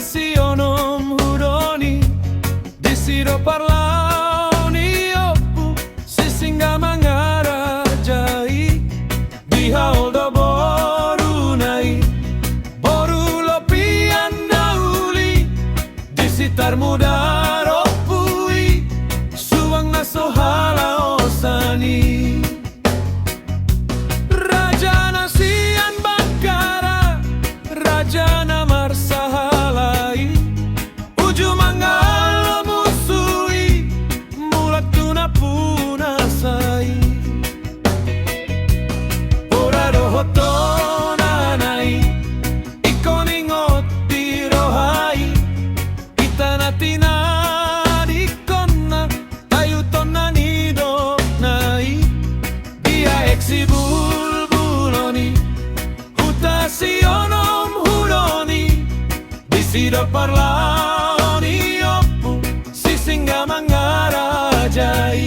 sionom huroni disiro parlaoni oppu sisingga mangarajai dihaoldo borunai boru lopian dauli disitar mudar oppui suang nasohala osani Rajana sian bakara Rajana marsahalai uju mangalo musui mulat tuna punasai ora dohotonanai ikoningot dirohai itanatina dikonna tayutonna nidonai dia eksibul buloni sionom huroni disido parlaoni oppu sisingga mangarajai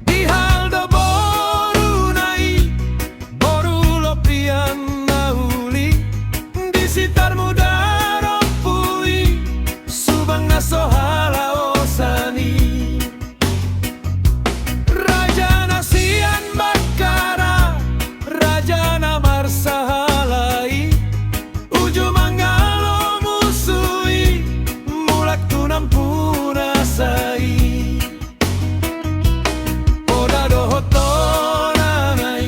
dihaldo borunai boru lopian nauli disitar mudar oppui subang nasohala osani Rajana sian bakara Rajana marsahalai uju mangalo musui mulak tunam punasai oda dohotonanai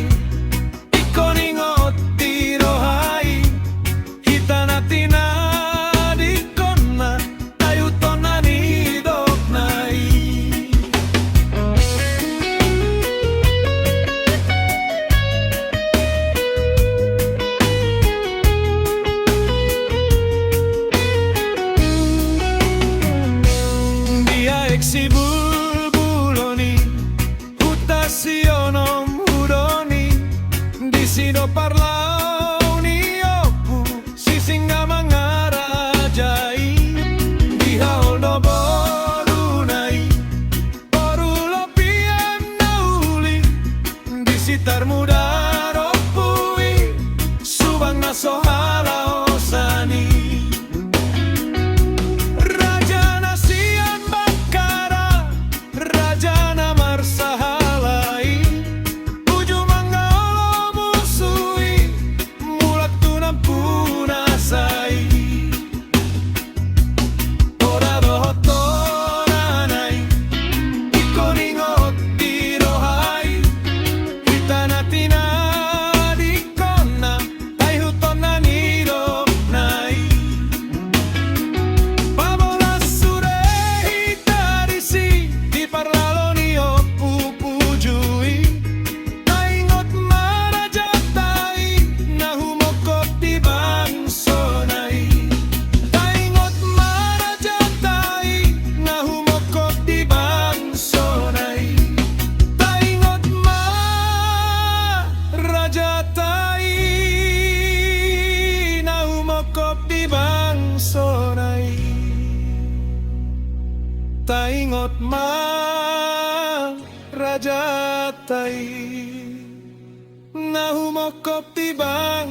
ikoningot dirohai hitanatina dikonna tayutonna nidoknai eksibul buloni sionom huroni disido parlaoni oppu sisingga mangarajai dihaoldo borunai boru lopian nauli disitar mudar oppui subang nasohala osani Rajana marsahalai uju mangalo musui mulat tunam punasai ora dohotonanai ikoningot dirohai hitanatina dikonna taihutonna nidoknai pabolas surehi tarisi parlaloni oppu pujui taingot marajatai nahumokop di bangsonai taingot marajatai nahumokop di bangsonai taingot marajatai nahumokop di bangsonai taingot rajatai nahumokop tibang